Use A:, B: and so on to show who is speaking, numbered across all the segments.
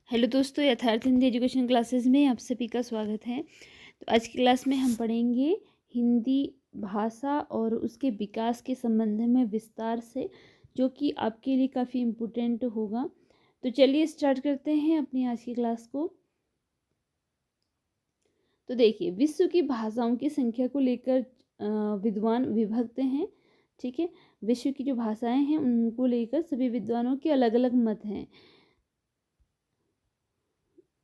A: Hello दोस्तों, यथार्थ Hindi education classes में आप सभी का स्वागत है। तो आज की क्लास में हम पढ़ेंगे हिंदी भाषा और उसके विकास के संबंध में विस्तार से, जो कि आपके लिए काफ़ी इम्पोर्टेंट होगा। तो चलिए स्टार्ट करते हैं अपनी आज की क्लास को। तो देखिए, विश्व की भाषाओं की संख्या को लेकर विद्वान विभक्त हैं। ठीक है, विश्व की जो भाषाएं हैं उनको लेकर सभी विद्वानों के अलग अलग मत हैं,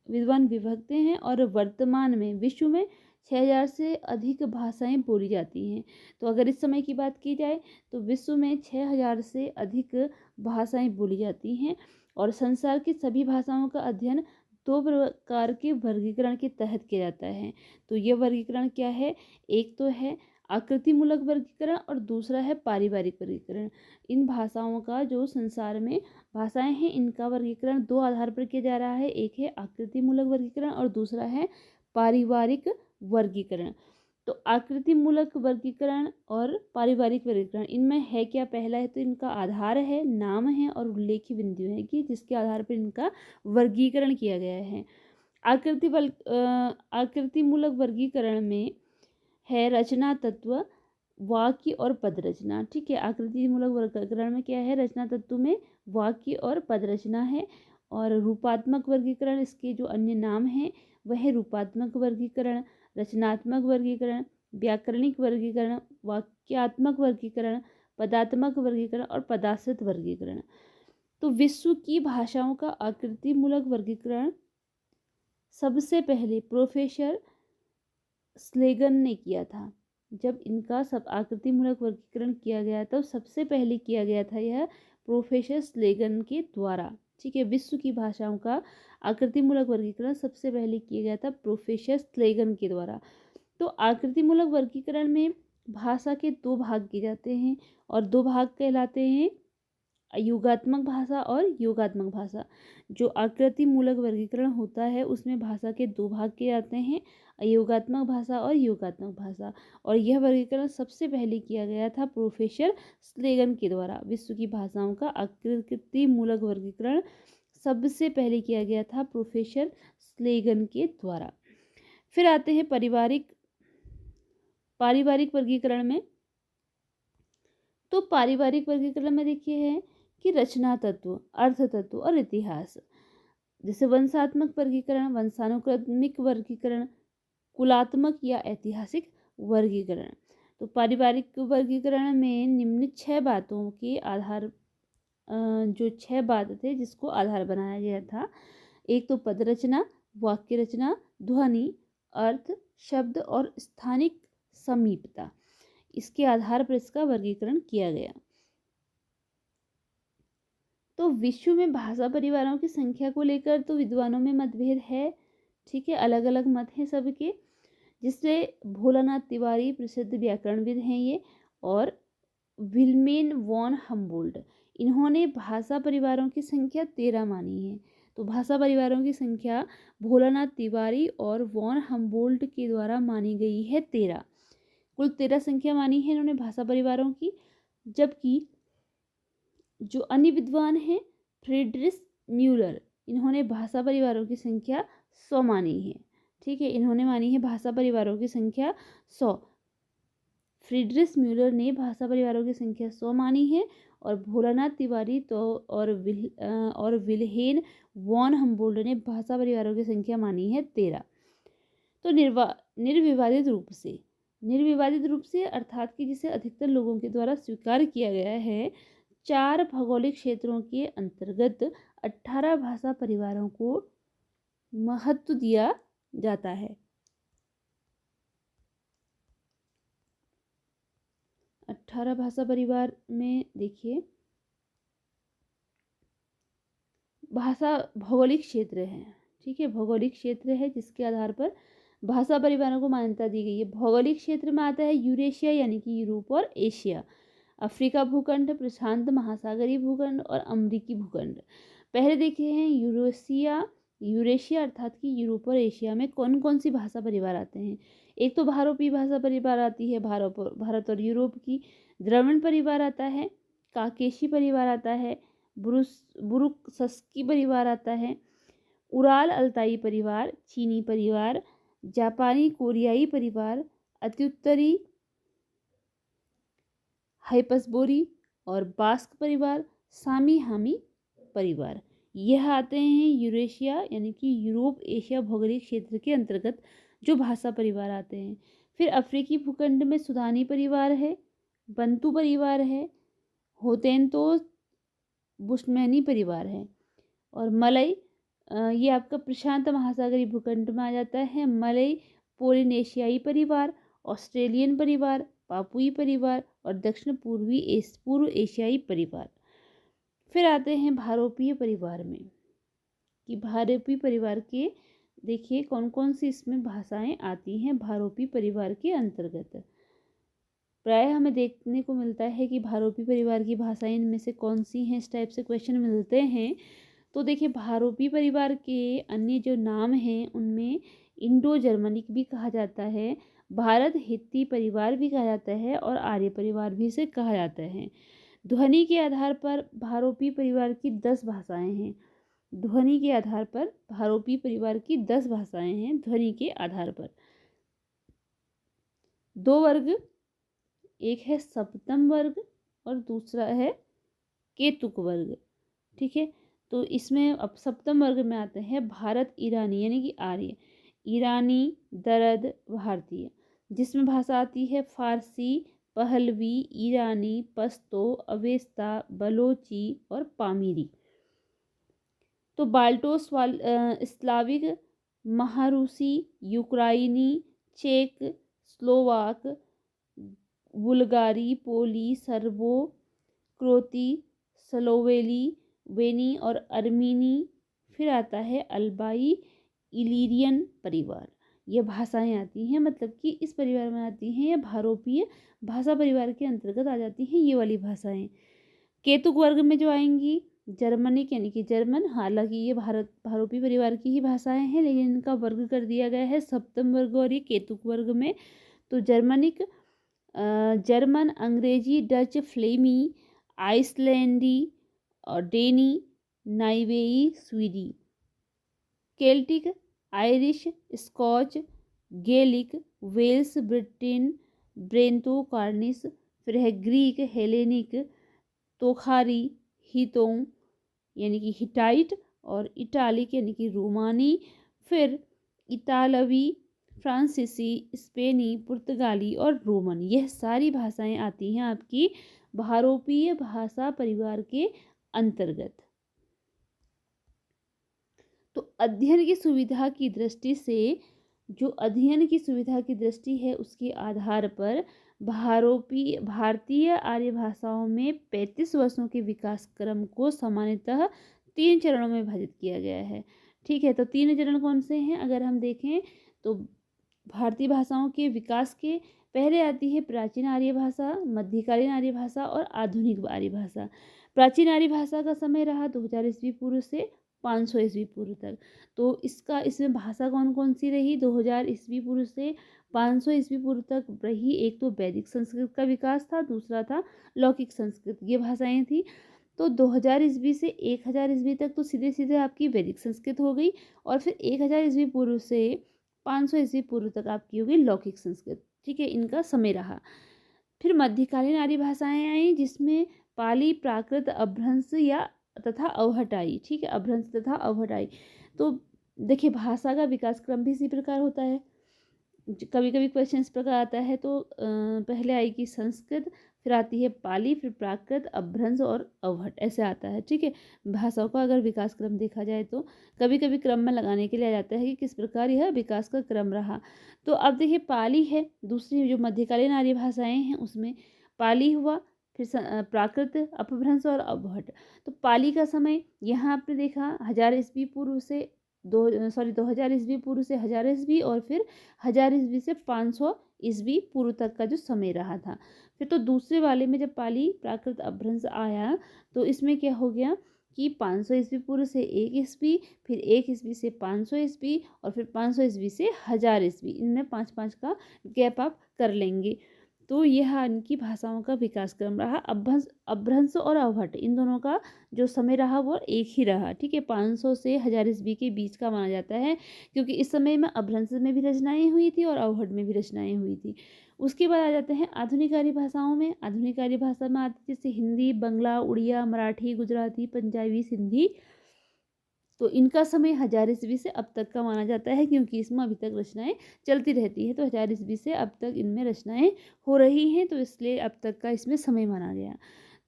A: विद्वान विभक्त हैं। और वर्तमान में विश्व में 6000 से अधिक भाषाएं बोली जाती हैं। तो अगर इस समय की बात की जाए तो विश्व में 6000 से अधिक भाषाएं बोली जाती हैं। और संसार की सभी भाषाओं का अध्ययन दो प्रकार के वर्गीकरण के तहत किया जाता है। तो ये वर्गीकरण क्या है? एक तो है आकृतिमूलक वर्गीकरण और दूसरा है पारिवारिक वर्गीकरण। इन भाषाओं का जो संसार में भाषाएं हैं इनका वर्गीकरण दो आधार पर किया जा रहा है। एक है आकृतिमूलक वर्गीकरण और दूसरा है पारिवारिक वर्गीकरण। तो आकृतिमूलक वर्गीकरण और पारिवारिक वर्गीकरण, इनमें है क्या? पहला है तो इनका आधार है, नाम है और उल्लेख्य बिंदु है कि जिसके आधार पर इनका वर्गीकरण किया गया है। आकृतिमूलक वर्गीकरण में है रचना तत्व, वाक्य और पद रचना। ठीक है, आकृतिमूलक वर्गीकरण में क्या है? रचना तत्व में वाक्य और पद रचना है। और रूपात्मक वर्गीकरण, इसके जो अन्य नाम हैं वह है रूपात्मक वर्गीकरण, रचनात्मक वर्गीकरण, व्याकरणिक वर्गीकरण, वाक्यात्मक वर्गीकरण, पदात्मक वर्गीकरण और पदाश्रित वर्गीकरण। तो विश्व की भाषाओं का आकृतिमूलक वर्गीकरण सबसे पहले प्रोफेसर स्लेगन ने किया था। जब इनका सब आकृतिमूलक वर्गीकरण किया गया तो सबसे पहले किया गया था यह प्रोफेसर स्लेगन के द्वारा। ठीक है, विश्व की भाषाओं का आकृतिमूलक वर्गीकरण सबसे पहले किया गया था प्रोफेसर स्लेगन के द्वारा। तो आकृतिमूलक वर्गीकरण में भाषा के दो भाग किए जाते हैं और दो भाग कहलाते हैं योगात्मक भाषा और योगात्मक भाषा। जो आकृतिमूलक वर्गीकरण होता है उसमें भाषा के दो भाग किए जाते हैं, योगात्मक भाषा और योगात्मक भाषा। और यह वर्गीकरण सबसे पहले किया गया था प्रोफेसर स्लेगन के द्वारा। विश्व की भाषाओं का आकृतिमूलक वर्गीकरण सबसे पहले किया गया था प्रोफेसर स्लेगन के द्वारा। फिर आते हैं पारिवारिक वर्गीकरण में। तो पारिवारिक वर्गीकरण में देखिए है कि रचना तत्व, अर्थ तत्व और इतिहास। जैसे वंशात्मक वर्गीकरण, वंशानुक्रमिक वर्गीकरण, कुलात्मक या ऐतिहासिक वर्गीकरण। तो पारिवारिक वर्गीकरण में निम्न 6 बातों के आधार, जो 6 बात थे जिसको आधार बनाया गया था। एक तो पद रचना, वाक्य रचना, ध्वनि, अर्थ, शब्द और स्थानिक समीपता। इसके आधार पर इसका वर्गीकरण किया गया। तो विश्व में भाषा परिवारों की संख्या को लेकर तो विद्वानों में मतभेद है। ठीक है, अलग अलग मत हैं सबके, जिससे भोलानाथ तिवारी प्रसिद्ध व्याकरणविद हैं ये, और विल्मेन वॉन हम्बोल्ट, इन्होंने भाषा परिवारों की संख्या 13 मानी है। तो भाषा परिवारों की संख्या भोलानाथ तिवारी और वॉन हम्बोल्ट के द्वारा मानी गई है 13। कुल 13 संख्या मानी है इन्होंने भाषा परिवारों की। जबकि जो अन्य विद्वान हैं फ्रीडरिश म्यूलर, इन्होंने भाषा परिवारों की संख्या 100 मानी है। ठीक है, इन्होंने मानी है भाषा परिवारों की संख्या 100। फ्रीडरिश म्यूलर ने भाषा परिवारों की संख्या 100 मानी है और भोलानाथ तिवारी तो और विल्हेन वॉन हम्बोल्ट ने भाषा परिवारों की संख्या मानी है 13। तो निर्विवादित रूप से अर्थात कि जिसे अधिकतर लोगों के द्वारा स्वीकार किया गया है, 4 भौगोलिक क्षेत्रों के अंतर्गत 18 भाषा परिवारों को महत्व दिया जाता है। 18 भाषा परिवार में देखिए भाषा भौगोलिक क्षेत्र है। ठीक है, भौगोलिक क्षेत्र है जिसके आधार पर भाषा परिवारों को मान्यता दी गई है। भौगोलिक क्षेत्र में आता है यूरेशिया यानी कि यूरोप और एशिया, अफ्रीका भूखंड, प्रशांत महासागरीय भूखंड और अमेरिकी भूखंड। पहले देखे हैं यूरेशिया अर्थात कि यूरोप और एशिया में कौन कौन सी भाषा परिवार आते हैं। एक तो भारोपी भाषा परिवार आती है, भारत और यूरोप की। द्रविड़ परिवार आता है, काकेशी परिवार आता है, बुरुक्सस्की परिवार आता है, उराल अल्ताई परिवार, चीनी परिवार, जापानी कोरियाई परिवार, अत्युत्तरी हाइपसबोरी और बास्क परिवार, सामी हामी परिवार। यह आते हैं यूरेशिया यानी कि यूरोप एशिया भौगोलिक क्षेत्र के अंतर्गत जो भाषा परिवार आते हैं। फिर अफ्रीकी भूखंड में सुदानी परिवार है, बंतू परिवार है, होतेंतोस बुश्मैनी परिवार है। और मलय ये आपका प्रशांत महासागरीय भूखंड में आ जाता है। मलय पोलिनेशियाई परिवार, ऑस्ट्रेलियन परिवार, पापुई परिवार और दक्षिण पूर्व एशियाई परिवार। फिर आते हैं भारोपीय परिवार में कि भारोपीय परिवार के देखिए कौन कौन सी इसमें भाषाएं आती हैं भारोपीय परिवार के अंतर्गत। प्राय हमें देखने को मिलता है कि भारोपीय परिवार की भाषाएं इनमें से कौन सी हैं, इस टाइप से क्वेश्चन मिलते हैं। तो देखिए भारोपीय परिवार के अन्य जो नाम हैं उनमें इंडो जर्मनिक भी कहा जाता है, भारत हित्ती परिवार भी कहा जाता है और आर्य परिवार भी इसे कहा जाता है। ध्वनि के आधार पर भारोपीय परिवार की 10 भाषाएं हैं। ध्वनि के आधार पर भारोपीय परिवार की 10 भाषाएं हैं ध्वनि के आधार पर। 2 वर्ग, एक है सप्तम वर्ग और दूसरा है केतुक वर्ग। ठीक है, तो इसमें अब सप्तम वर्ग में आते हैं भारत ईरानी यानी कि आर्य, ईरानी, दरद, भारतीय, जिसमें भाषा आती है फारसी, पहलवी, ईरानी, पश्तो, अवेस्ता, बलोची और पामीरी। तो बाल्टो स्लाविक, महारूसी, यूक्राइनी, चेक, स्लोवाक, बुल्गारी, पोली, सर्बो, क्रोती, स्लोवेली, वेनी और अर्मीनी। फिर आता है अल्बाई इलीरियन परिवार। ये भाषाएं आती हैं, मतलब कि इस परिवार में आती हैं, ये भारोपीय भाषा परिवार के अंतर्गत आ जाती हैं ये वाली भाषाएं। केतुक वर्ग में जो आएंगी जर्मनिक यानी कि जर्मन, हालांकि ये भारोपीय परिवार की ही भाषाएं हैं लेकिन इनका वर्ग कर दिया गया है सप्तम वर्ग और ये केतुक वर्ग में। तो जर्मनिक जर्मन, अंग्रेजी, डच, फ्लेमी, आइसलैंडी और डेनी, नाइवेई, स्वीडी। Celtic, Irish, Scotch, Gaelic, Welsh, Britain, Breton, Cornish. फिर है ग्रीक, हेलेनिक, तोखारी, हितों यानी कि हिटाइट और इटालिक यानी कि रोमानी। फिर इतालवी, फ्रांसीसी, स्पेनी, पुर्तगाली और रोमन। यह सारी भाषाएं आती हैं आपकी भारोपीय भाषा परिवार के अंतर्गत। तो अध्ययन की सुविधा की दृष्टि से जो अध्ययन की सुविधा की दृष्टि है उसके आधार पर भारतीय आर्य भाषाओं में 35 वर्षों के विकास क्रम को सामान्यतः 3 चरणों में विभाजित किया गया है। ठीक है, तो 3 चरण कौन से हैं अगर हम देखें तो भारतीय भाषाओं के विकास के पहले आती है प्राचीन आर्य भाषा, मध्यकालीन आर्य भाषा और आधुनिक आर्य भाषा। प्राचीन आर्य भाषा का समय रहा 2000 ईस्वी पूर्व से 500 ईस्वी पूर्व तक। तो इसमें भाषा कौन कौन सी रही 2000 ईस्वी पूर्व से 500 ईस्वी पूर्व तक रही? एक तो वैदिक संस्कृत का विकास था, दूसरा था लौकिक संस्कृत, ये भाषाएं थी। तो 2000 ईस्वी से 1000 ईस्वी तक तो सीधे सीधे आपकी वैदिक संस्कृत हो गई और फिर 1000 ईस्वी पूर्व से 500 ईस्वी पूर्व तक आपकी हो गई लौकिक संस्कृत। ठीक है, इनका समय रहा। फिर मध्यकालीन आर्य भाषाएं आई जिसमें पाली, प्राकृत, अपभ्रंश या तथा अवहट आई। ठीक है, अपभ्रंश तथा अवहट आई। तो देखिए भाषा का विकास क्रम भी इसी प्रकार होता है। कभी कभी क्वेश्चन इस प्रकार आता है तो पहले आएगी संस्कृत, फिर आती है पाली, फिर प्राकृत, अपभ्रंश और अवहट, ऐसे आता है। ठीक है, भाषाओं का अगर विकास क्रम देखा जाए तो कभी कभी क्रम में लगाने के लिए आ जाता है कि किस प्रकार यह विकास का क्रम रहा। तो अब देखिए पाली है, दूसरी जो मध्यकालीन आर्य भाषाएं हैं उसमें पाली हुआ, फिर प्राकृत, अपभ्रंश और अवहट। तो पाली का समय यहाँ आपने देखा 1000 ईस्वी पूर्व से 2000 ईस्वी पूर्व से 1000 ईस्वी और फिर 1000 ईस्वी से 500 ईस्वी पूर्व तक का जो समय रहा था। फिर तो दूसरे वाले में जब पाली, प्राकृत, अपभ्रंश आया तो इसमें क्या हो गया कि 500 ईस्वी पूर्व से 1 ईस्वी, फिर 1 ईस्वी से 500 ईस्वी और फिर 500 ईस्वी से 1000 ईस्वी, इनमें 5-5 का गैप आप कर लेंगे। तो यह इनकी भाषाओं का विकास क्रम रहा। अपभ्रंश और अवहट इन दोनों का जो समय रहा वो एक ही रहा, ठीक है। 500 से 1000 ईस्वी के बीच का माना जाता है, क्योंकि इस समय में अपभ्रंश में भी रचनाएं हुई थी और अवहट में भी रचनाएं हुई थी। उसके बाद आ जाते हैं आधुनिक आर्य भाषाओं में। आधुनिक आर्य भाषा में आती है जैसे हिंदी, बंगला, उड़िया, मराठी, गुजराती, पंजाबी, सिंधी। तो इनका समय 1000 ईस्वी से अब तक का माना जाता है, क्योंकि इसमें अभी तक रचनाएं चलती रहती है। तो 1000 ईस्वी से अब तक इनमें रचनाएं हो रही हैं, तो इसलिए अब तक का इसमें समय माना गया।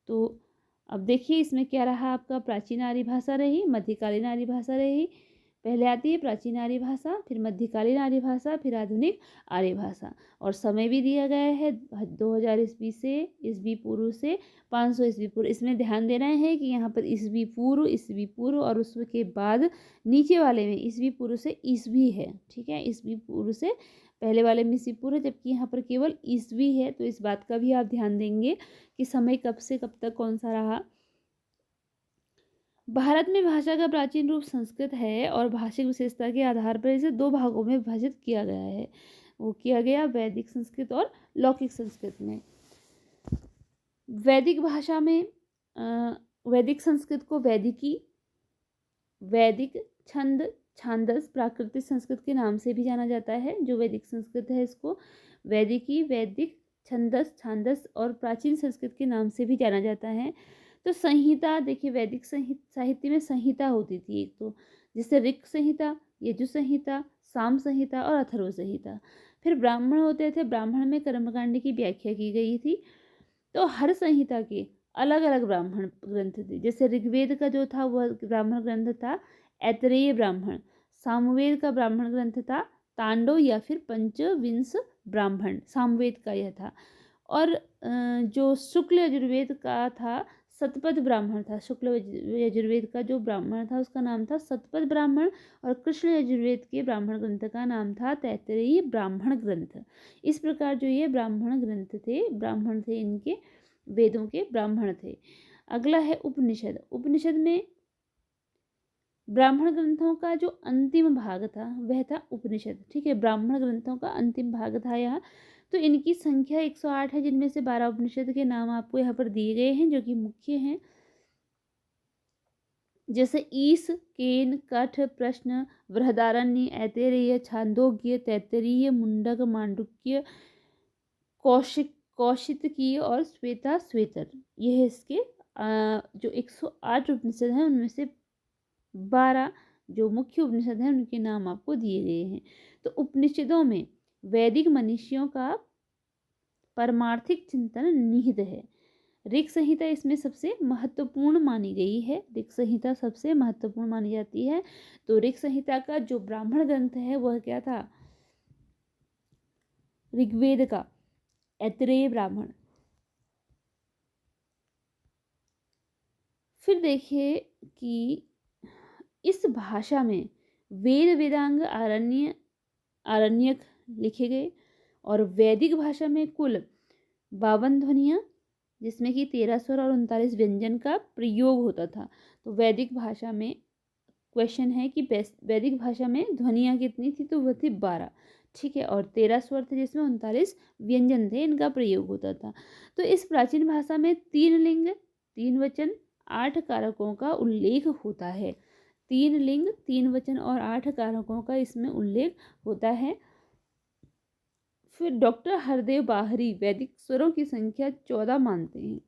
A: तो अब देखिए इसमें क्या रहा आपका, प्राचीन आर्य भाषा रही, मध्यकालीन आर्य भाषा रही। पहले आती है प्राचीन आर्य भाषा, फिर मध्यकालीन आर्य भाषा, फिर आधुनिक आर्य भाषा। और समय भी दिया गया है 2000 ईस्वी से, ईस्वी पूर्व से 500 ईस्वी पूर्व। इसमें ध्यान देना है कि यहाँ पर ईस्वी पूर्व और उसके बाद नीचे वाले में ईस्वी पूर्व से ईस्वी है, ठीक है। ईस्वी पूर्व से पहले वाले में ईस्वी पूर्व, जबकि यहाँ पर केवल ईस्वी है। तो इस बात का भी आप ध्यान देंगे कि समय कब से कब तक कौन सा रहा। भारत में भाषा का प्राचीन रूप संस्कृत है और भाषिक विशेषता के आधार पर इसे दो भागों में विभाजित किया गया है। वो किया गया वैदिक संस्कृत और लौकिक संस्कृत में। वैदिक भाषा में वैदिक संस्कृत को वैदिकी, वैदिक छंद, छांदस, प्राकृतिक संस्कृत के नाम से भी जाना जाता है। जो वैदिक संस्कृत है इसको वैदिकी, वैदिक, छंदस, छांदस और प्राचीन संस्कृत के नाम से भी जाना जाता है। तो संहिता देखिए, वैदिक साहित्य में संहिता होती थी एक, तो जिससे ऋक् संहिता, यजु संहिता, साम संहिता और अथर्व संहिता। फिर ब्राह्मण होते थे, ब्राह्मण में कर्मकांड की व्याख्या की गई थी। तो हर संहिता के अलग अलग ब्राह्मण ग्रंथ थे। जैसे ऋग्वेद का जो था वह ब्राह्मण ग्रंथ था ऐतरेय ब्राह्मण। सामवेद का ब्राह्मण ग्रंथ था तांडव या फिर पंचविंश ब्राह्मण, सामवेद का यह था। और जो शुक्ल यजुर्वेद का था सतपथ ब्राह्मण था। शुक्ल यजुर्वेद का जो ब्राह्मण था उसका नाम था सतपथ ब्राह्मण, और कृष्ण यजुर्वेद के ब्राह्मण ग्रंथ का नाम था तैत्तिरीय ब्राह्मण ग्रंथ। इस प्रकार जो ये ब्राह्मण ग्रंथ थे, ब्राह्मण थे, इनके वेदों के ब्राह्मण थे। अगला है उपनिषद। उपनिषद में ब्राह्मण ग्रंथों का जो अंतिम भाग था वह था उपनिषद, ठीक है। ब्राह्मण ग्रंथों का अंतिम भाग था यह। तो इनकी संख्या 108 है, जिनमें से 12 उपनिषद के नाम आपको यहाँ पर दिए गए हैं जो कि मुख्य हैं। जैसे ईश, केन, कठ, प्रश्न, बृहदारण्य, ऐतरेय, छांदोग्य, तैत्तिरीय, मुंडक, मांडुक्य, कौशितकी और श्वेता श्वेतर। यह इसके जो 108 उपनिषद हैं उनमें से 12 जो मुख्य उपनिषद हैं उनके नाम आपको दिए गए हैं। तो उपनिषदों में वैदिक मनीषियों का परमार्थिक चिंतन निहित है। ऋक् संहिता इसमें सबसे महत्वपूर्ण मानी गई है। ऋक् संहिता सबसे महत्वपूर्ण मानी जाती है। तो ऋक् संहिता का जो ब्राह्मण ग्रंथ है वह क्या था, ऋग्वेद का ऐतरेय ब्राह्मण। फिर देखिए कि इस भाषा में वेद, वेदांग, आरण्यक लिखे गए। और वैदिक भाषा में कुल 52 ध्वनियाँ, जिसमें कि 13 स्वर और 39 व्यंजन का प्रयोग होता था। तो वैदिक भाषा में क्वेश्चन है कि वैदिक भाषा में ध्वनियाँ कितनी थी, तो वह थी 12, ठीक है। और 13 स्वर थे जिसमें 39 व्यंजन थे, इनका प्रयोग होता था। तो इस प्राचीन भाषा में 3 लिंग, 3 वचन, 8 कारकों का उल्लेख होता है। 3 लिंग, 3 वचन और 8 कारकों का इसमें उल्लेख होता है। फिर डॉक्टर हरदेव बाहरी वैदिक स्वरों की संख्या 14 मानते हैं।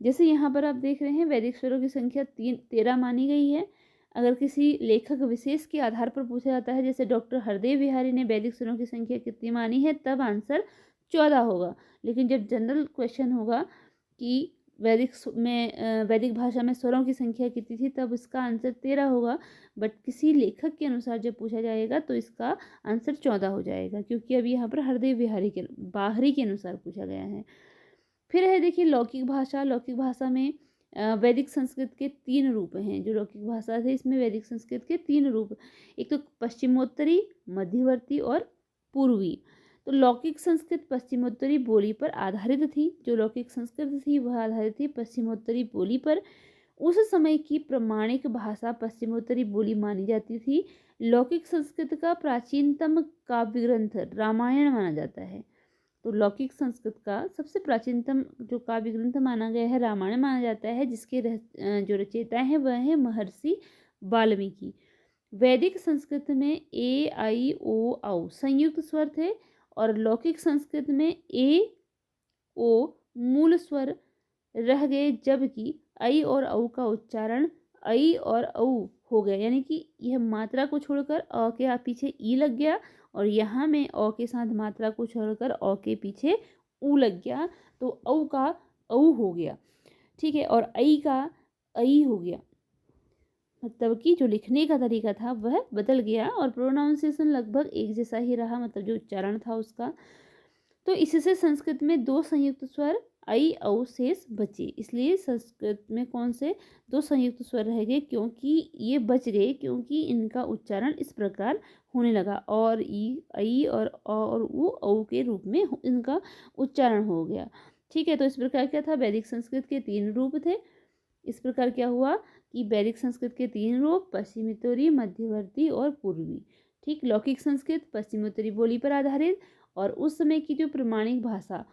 A: जैसे यहाँ पर आप देख रहे हैं वैदिक स्वरों की संख्या 13 मानी गई है। अगर किसी लेखक विशेष के आधार पर पूछा जाता है, जैसे डॉक्टर हरदेव बिहारी ने वैदिक स्वरों की संख्या कितनी मानी है, तब आंसर 14 होगा। लेकिन जब जनरल क्वेश्चन होगा कि वैदिक भाषा में स्वरों की संख्या कितनी थी, तब इसका आंसर 13 होगा। बट किसी लेखक के अनुसार जब पूछा जाएगा तो इसका आंसर 14 हो जाएगा, क्योंकि अभी यहाँ पर हरदेव बाहरी के अनुसार पूछा गया है। फिर है देखिए लौकिक भाषा। लौकिक भाषा में वैदिक संस्कृत के 3 रूप हैं। जो लौकिक भाषा थे इसमें वैदिक संस्कृत के 3 रूप, एक तो पश्चिमोत्तरी, मध्यवर्ती और पूर्वी। तो लौकिक संस्कृत पश्चिमोत्तरी बोली पर आधारित थी। जो लौकिक संस्कृत थी वह आधारित थी पश्चिमोत्तरी बोली पर। उस समय की प्रमाणिक भाषा पश्चिमोत्तरी बोली मानी जाती थी। लौकिक संस्कृत का प्राचीनतम काव्य ग्रंथ रामायण माना जाता है। तो लौकिक संस्कृत का सबसे प्राचीनतम जो काव्य ग्रंथ माना गया है रामायण माना जाता है, जिसके जो रचयिता हैं वह है महर्षि वाल्मीकि। वैदिक संस्कृत में ए आई ओ औ संयुक्त स्वर थे और लौकिक संस्कृत में ए ओ मूल स्वर रह गए, जबकि ऐ और औ का उच्चारण ऐ और औ हो गया, यानी कि यह मात्रा को छोड़कर अ के पीछे ई लग गया और यहाँ में औ के साथ मात्रा को छोड़कर औ के पीछे ऊ लग गया, तो औ का औ हो गया। ठीक है, और ऐ का ऐ हो गया, मतलब कि जो लिखने का तरीका था वह बदल गया और प्रोनाउंसिएशन लगभग एक जैसा ही रहा, मतलब जो उच्चारण था उसका। तो इससे संस्कृत में दो संयुक्त स्वर ऐ औ शेष बचे। इसलिए संस्कृत में कौन से दो संयुक्त स्वर रह गए, क्योंकि ये बच गए, क्योंकि इनका उच्चारण इस प्रकार होने लगा और ई ऐ और अ और उ औ के रूप में इनका उच्चारण हो गया। ठीक है, तो इस प्रकार क्या था, वैदिक संस्कृत के 3 रूप थे। इस प्रकार क्या हुआ कि वैदिक संस्कृत के 3 रूप पश्चिमोत्तरी, मध्यवर्ती और पूर्वी। ठीक, लौकिक संस्कृत पश्चिमोत्तरी बोली पर आधारित और उस समय की जो प्रमाणिक भाषा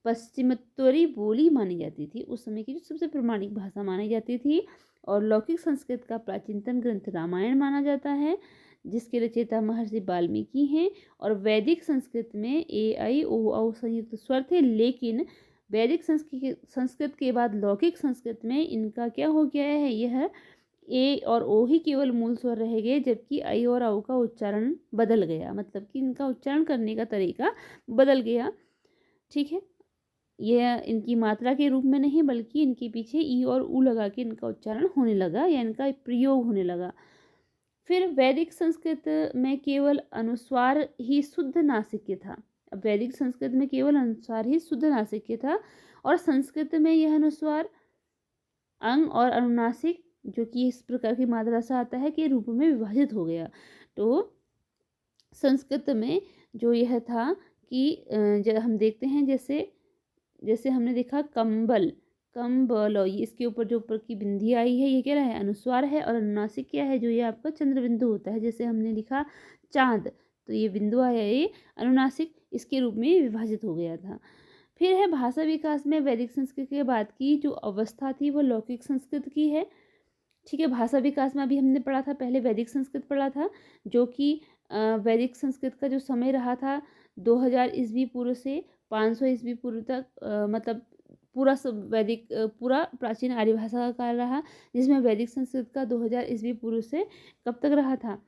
A: पश्चिमोत्तरी बोली मानी जाती थी, उस समय की जो सबसे प्रमाणिक भाषा मानी जाती थी। और लौकिक संस्कृत का प्राचीनतम ग्रंथ रामायण माना जाता है, जिसके रचयिता महर्षि वाल्मीकि हैं। और वैदिक संस्कृत में ए ऐ ओ औ संयुक्त स्वर थे, लेकिन वैदिक संस्कृत के बाद लौकिक संस्कृत में इनका क्या हो गया है, यह ए और ओ ही केवल मूल स्वर रह गए, जबकि ऐ और औ का उच्चारण बदल गया, मतलब कि इनका उच्चारण करने का तरीका बदल गया। ठीक है, यह इनकी मात्रा के रूप में नहीं, बल्कि इनके पीछे ई और ऊ लगा के इनका उच्चारण होने लगा या इनका प्रयोग होने लगा। फिर वैदिक संस्कृत में केवल अनुस्वार ही शुद्ध नासिक्य था। अब वैदिक संस्कृत में केवल अनुस्वार ही शुद्ध नासिक्य था और संस्कृत में यह अनुस्वार अंग और अनुनासिक, जो कि इस प्रकार की मात्रा से आता है, के रूप में विभाजित हो गया। तो संस्कृत में जो यह था कि जब हम देखते हैं, जैसे जैसे हमने देखा कंबल, कंबल, और इसके ऊपर जो ऊपर की बिंदी आई है, ये क्या है, अनुस्वार है। और अनुनासिक क्या है, जो ये आपका चंद्र बिंदु होता है। जैसे हमने लिखा चांद, तो ये बिंदु आया, ये अनुनासिक इसके रूप में विभाजित हो गया था। फिर है भाषा विकास में वैदिक संस्कृत के बाद की जो अवस्था थी वो लौकिक संस्कृत की है। ठीक है, भाषा विकास में अभी हमने पढ़ा था, पहले वैदिक संस्कृत पढ़ा था, जो कि वैदिक संस्कृत का जो समय रहा था 2000 ईस्वी पूर्व से 500 ईस्वी पूर्व तक, मतलब पूरा सब वैदिक पूरा प्राचीन आर्य भाषा का काल रहा, जिसमें वैदिक संस्कृत का 2000 ईस्वी पूर्व से कब तक रहा था,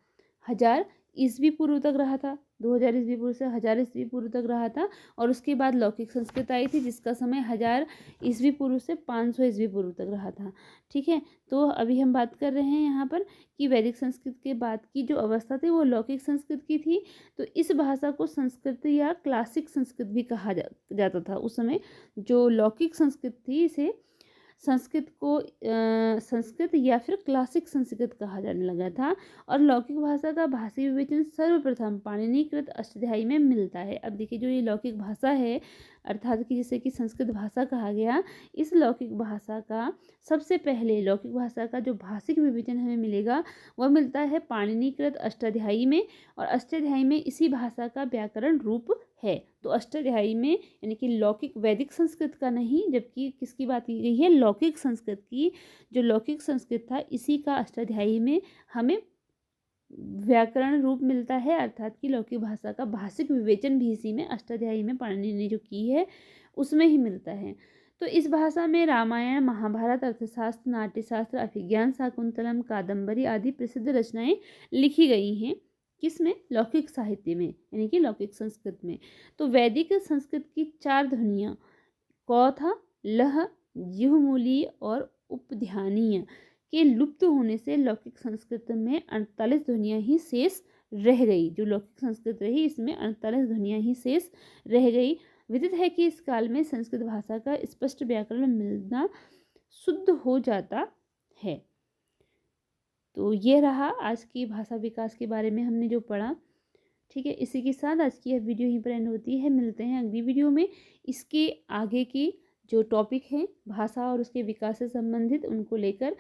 A: 1000 ईस्वी पूर्व तक रहा था, 2000 ईस्वी पूर्व से 1000 ईस्वी पूर्व तक रहा था। और उसके बाद लौकिक संस्कृत आई थी, जिसका समय 1000 ईस्वी पूर्व से 500 ईस्वी पूर्व तक रहा था। ठीक है, तो अभी हम बात कर रहे हैं यहाँ पर कि वैदिक संस्कृत के बाद की जो अवस्था थी वो लौकिक संस्कृत की थी। तो इस भाषा को संस्कृत या क्लासिक संस्कृत भी कहा जाता था। उस समय जो लौकिक संस्कृत थी, इसे संस्कृत को संस्कृत या फिर क्लासिक संस्कृत कहा जाने लगा था। और लौकिक भाषा का भाषी विवेचन सर्वप्रथम पाणिनिकृत अष्टाध्यायी में मिलता है। अब देखिए, जो ये लौकिक भाषा है, अर्थात कि जिसे कि संस्कृत भाषा कहा गया, इस लौकिक भाषा का सबसे पहले लौकिक भाषा का जो भाषिक विवेचन हमें मिलेगा वह मिलता है पाणिनिकृत अष्टाध्यायी में। और अष्टाध्यायी में इसी भाषा का व्याकरण रूप है। तो अष्टाध्यायी में यानी कि लौकिक वैदिक संस्कृत का नहीं, जबकि किसकी बात की गई है, लौकिक संस्कृत की। जो लौकिक संस्कृत था, इसी का अष्टाध्यायी में हमें व्याकरण रूप मिलता है, अर्थात कि लौकिक भाषा का भाषिक विवेचन भी इसी में अष्टाध्यायी में पाणिनि ने जो की है उसमें ही मिलता है। तो इस भाषा में रामायण, महाभारत, अर्थशास्त्र, नाट्यशास्त्र, अभिज्ञान शाकुंतलम, कादम्बरी आदि प्रसिद्ध रचनाएं लिखी गई हैं। किसमें, लौकिक साहित्य में, यानी कि लौकिक संस्कृत में। तो वैदिक संस्कृत की 4 ध्वनियाँ क था, लह, जिह्वमूली और उपध्यानीय के लुप्त होने से लौकिक संस्कृत में 48 ध्वनियाँ ही शेष रह गई। जो लौकिक संस्कृत रही, इसमें 48 ध्वनियाँ ही शेष रह गई। विदित है कि इस काल में संस्कृत भाषा का स्पष्ट व्याकरण मिलना शुद्ध हो जाता है। तो ये रहा आज की भाषा विकास के बारे में हमने जो पढ़ा। ठीक है, इसी के साथ आज की यह वीडियो यहीं पर एंड होती है। मिलते हैं अगली वीडियो में। इसके आगे की जो टॉपिक है भाषा और उसके विकास से संबंधित, उनको लेकर।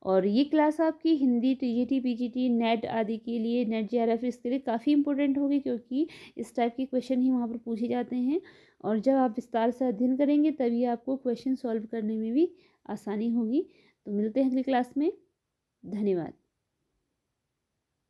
A: और ये क्लास आपकी हिंदी, टीजीटी, पीजीटी, नेट आदि के लिए, नेट जेआरएफ, इसके लिए काफ़ी इंपॉर्टेंट होगी, क्योंकि इस टाइप के क्वेश्चन ही वहाँ पर पूछे जाते हैं। और जब आप विस्तार से अध्ययन करेंगे तभी आपको क्वेश्चन सॉल्व करने में भी आसानी होगी। तो मिलते हैं अगली क्लास में। धन्यवाद।